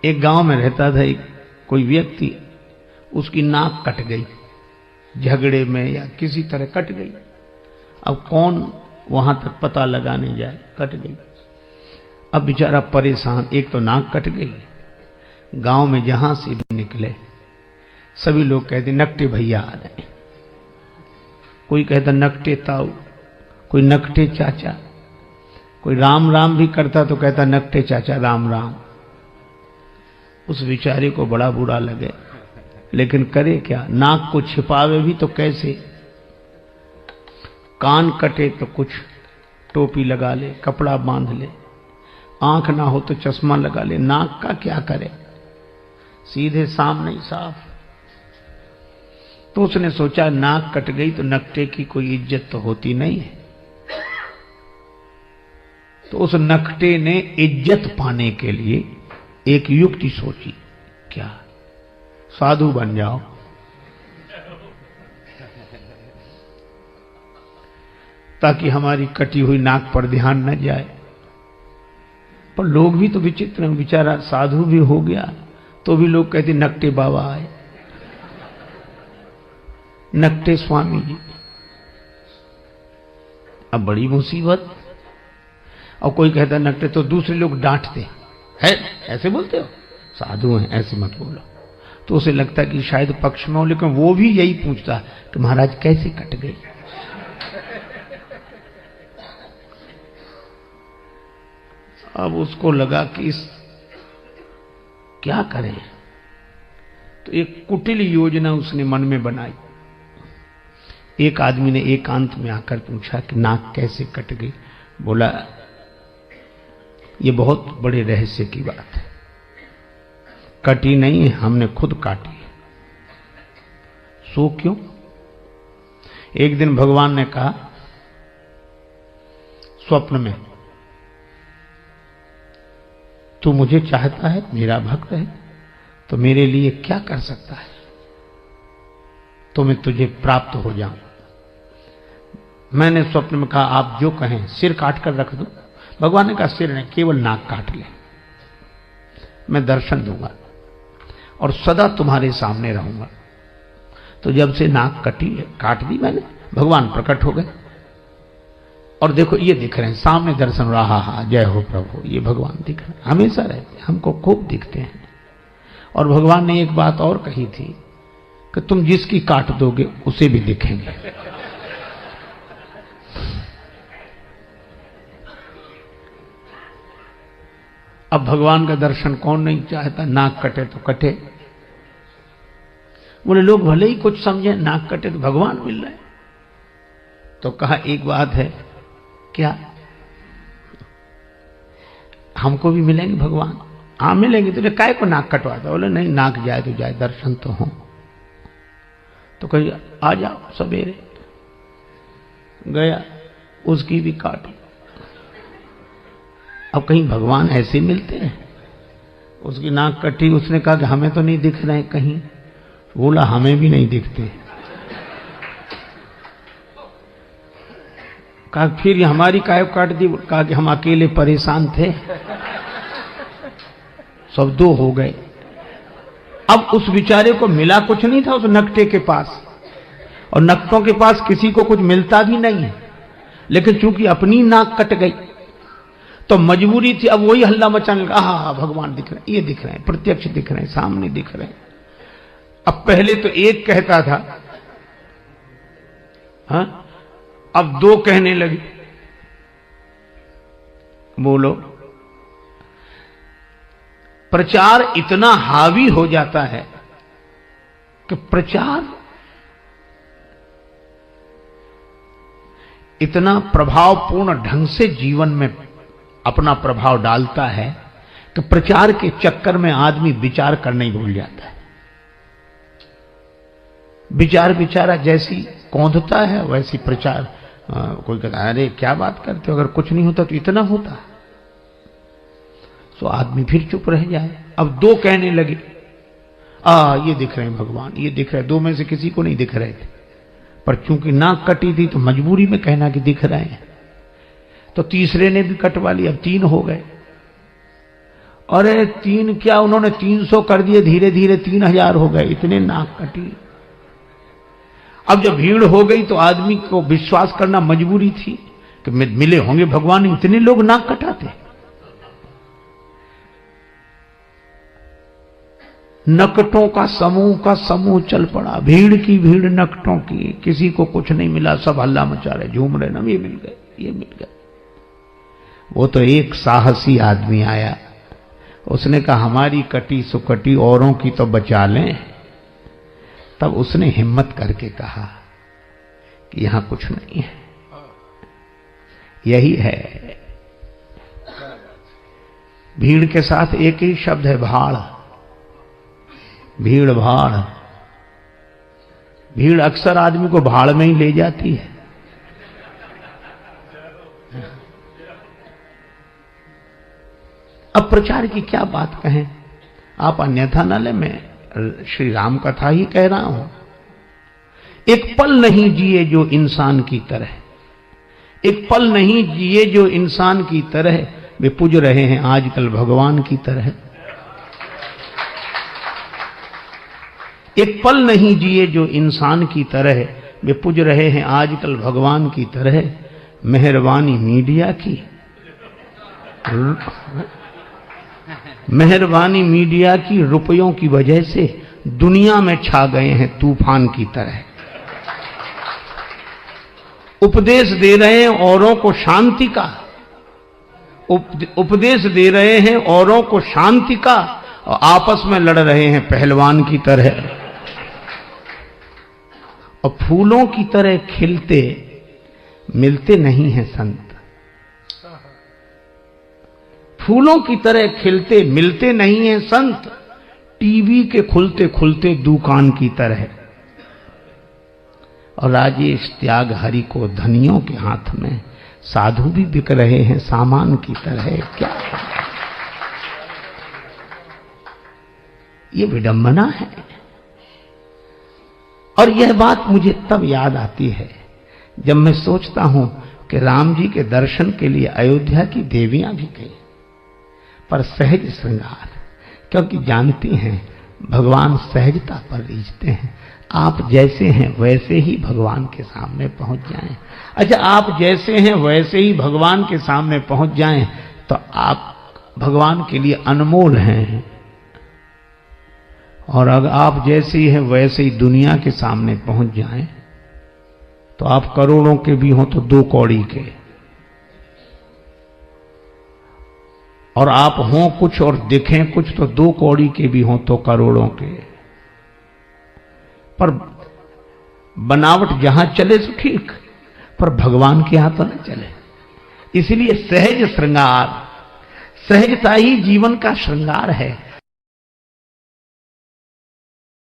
एक गांव में रहता था एक कोई व्यक्ति, उसकी नाक कट गई, झगड़े में या किसी तरह कट गई। अब कौन वहां तक पता लगाने जाए, कट गई। अब बेचारा परेशान, एक तो नाक कट गई, गांव में जहां से भी निकले सभी लोग कहते नकटे भैया आ रहे, कोई कहता नकटे ताऊ, कोई नकटे चाचा, कोई राम राम भी करता तो कहता नकटे चाचा राम राम। उस बेचारे को बड़ा बुरा लगे, लेकिन करे क्या, नाक को छिपावे भी तो कैसे। कान कटे तो कुछ टोपी लगा ले, कपड़ा बांध ले, आंख ना हो तो चश्मा लगा ले, नाक का क्या करे, सीधे सामने ही साफ। तो उसने सोचा नाक कट गई तो नकटे की कोई इज्जत तो होती नहीं है। तो उस नकटे ने इज्जत पाने के लिए एक युक्ति सोची, क्या, साधु बन जाओ। ताकि हमारी कटी हुई नाक पर ध्यान न जाए। पर लोग भी तो विचित्र हैं, बेचारा साधु भी हो गया तो भी लोग कहते नकटे बाबा आए, नकटे स्वामी जी। अब बड़ी मुसीबत। और कोई कहता नकटे, तो दूसरे लोग डांटते है, ऐसे बोलते हो, साधु हैं ऐसे मत बोलो। तो उसे लगता कि शायद पक्ष में हो, लेकिन वो भी यही पूछता कि महाराज कैसे कट गई। अब उसको लगा कि इस क्या करें, तो एक कुटिल योजना उसने मन में बनाई। एक आदमी ने एकांत में आकर पूछा कि नाक कैसे कट गई। बोला ये बहुत बड़े रहस्य की बात है, कटी नहीं है, हमने खुद काटी है। सो क्यों? एक दिन भगवान ने कहा स्वप्न में, तू मुझे चाहता है, मेरा भक्त है, तो मेरे लिए क्या कर सकता है, तो मैं तुझे प्राप्त हो जाऊं। मैंने स्वप्न में कहा आप जो कहें, सिर काट कर रख दो। भगवान ने कहा सिर नहीं, केवल नाक काट ले, मैं दर्शन दूंगा और सदा तुम्हारे सामने रहूंगा। तो जब से नाक कटी, काट दी मैंने, भगवान प्रकट हो गए और देखो ये दिख रहे हैं सामने, दर्शन रहा, हा जय हो प्रभु, ये भगवान दिख रहे हैं, हमेशा रहते हैं, हमको खूब दिखते हैं। और भगवान ने एक बात और कही थी कि तुम जिसकी काट दोगे उसे भी दिखेंगे। अब भगवान का दर्शन कौन नहीं चाहता, नाक कटे तो कटे। बोले लोग भले ही कुछ समझे, नाक कटे तो भगवान मिल रहे। तो कहा एक बात है, क्या, हमको भी मिलेंगे भगवान? हाँ मिलेंगे। तुझे काय को नाक कटवाता? बोले नहीं, नाक जाए तो जाए, दर्शन तो हो। तो कही आ जाओ सवेरे। गया, उसकी भी काटी। अब कहीं भगवान ऐसे मिलते हैं? उसकी नाक कटी, उसने कहा कि हमें तो नहीं दिख रहे कहीं। बोला हमें भी नहीं दिखते। कहा फिर हमारी काय काट दी? कहा कि हम अकेले परेशान थे, सब दो हो गए। अब उस बेचारे को मिला कुछ नहीं था उस नकटे के पास, और नकटों के पास किसी को कुछ मिलता भी नहीं है, लेकिन चूंकि अपनी नाक कट गई तो मजबूरी थी। अब वही हल्ला मचाने लगा, हाँ भगवान दिख रहे हैं, ये दिख रहे हैं, प्रत्यक्ष दिख रहे हैं, सामने दिख रहे हैं। अब पहले तो एक कहता था, हाँ, अब दो कहने लगे। बोलो, प्रचार इतना हावी हो जाता है कि प्रचार इतना प्रभावपूर्ण ढंग से जीवन में अपना प्रभाव डालता है कि प्रचार के चक्कर में आदमी विचार करना ही भूल जाता है। विचार बेचारा जैसी कौंधता है वैसी प्रचार। कोई कहता है अरे क्या बात करते हो, अगर कुछ नहीं होता तो इतना होता। तो आदमी फिर चुप रह जाए। अब दो कहने लगे, ये दिख रहे हैं भगवान, ये दिख रहे हैं। दो में से किसी को नहीं दिख रहे थे, पर चूंकि नाक कटी थी तो मजबूरी में कहना कि दिख रहे हैं। तो तीसरे ने भी कटवा लिया, अब तीन हो गए। अरे 3 क्या, उन्होंने 300 कर दिए, धीरे धीरे 3000 हो गए, इतने नाक कटी। अब जब भीड़ हो गई तो आदमी को विश्वास करना मजबूरी थी कि मिले होंगे भगवान, इतने लोग नाक कटाते। नकटों का समूह चल पड़ा, भीड़ की भीड़ नकटों की, किसी को कुछ नहीं मिला, सब हल्ला मचा रहे, झूम रहे, ना ये मिल गए, ये मिल गए। वो तो एक साहसी आदमी आया, उसने कहा हमारी कटी सुकटी औरों की तो बचा लें। तब उसने हिम्मत करके कहा कि यहां कुछ नहीं है। यही है, भीड़ के साथ एक ही शब्द है, भाड़। भीड़ भाड़, भीड़ अक्सर आदमी को भाड़ में ही ले जाती है। अब प्रचार की क्या बात कहें, आप अन्यथा न ले, मैं श्री राम कथा ही कह रहा हूं। एक पल नहीं जिए जो इंसान की तरह, एक पल नहीं जिए जो इंसान की तरह, वे पूज रहे हैं आजकल भगवान की तरह। एक पल नहीं जिए जो इंसान की तरह, वे पूज रहे हैं आजकल भगवान की तरह। मेहरबानी मीडिया की, मेहरबानी मीडिया की, रुपयों की वजह से दुनिया में छा गए हैं तूफान की तरह। उपदेश दे रहे हैं औरों को शांति का, उपदेश दे रहे हैं औरों को शांति का, और आपस में लड़ रहे हैं पहलवान की तरह। और फूलों की तरह खिलते मिलते नहीं हैं संत, फूलों की तरह खिलते मिलते नहीं हैं संत, टीवी के खुलते खुलते दुकान की तरह। और राजेश त्याग हरि को धनियों के हाथ में, साधु भी बिक रहे हैं सामान की तरह। क्या ये विडंबना है। और यह बात मुझे तब याद आती है जब मैं सोचता हूं कि राम जी के दर्शन के लिए अयोध्या की देवियां भी गई, पर सहज श्रृंगार, क्योंकि जानती हैं भगवान सहजता पर रीझते हैं। आप जैसे हैं वैसे ही भगवान के सामने पहुंच जाएं। अच्छा, आप जैसे हैं वैसे ही भगवान के सामने पहुंच जाएं तो आप भगवान के लिए अनमोल हैं। और अगर आप जैसे ही हैं वैसे ही दुनिया के सामने पहुंच जाएं तो आप करोड़ों के भी हों तो 2 कौड़ी के, और आप हों कुछ और दिखें कुछ तो 2 कौड़ी के भी हों तो करोड़ों के। पर बनावट जहां चले तो ठीक, पर भगवान के यहां तो न चले। इसलिए सहज श्रृंगार, सहजता ही जीवन का श्रृंगार है।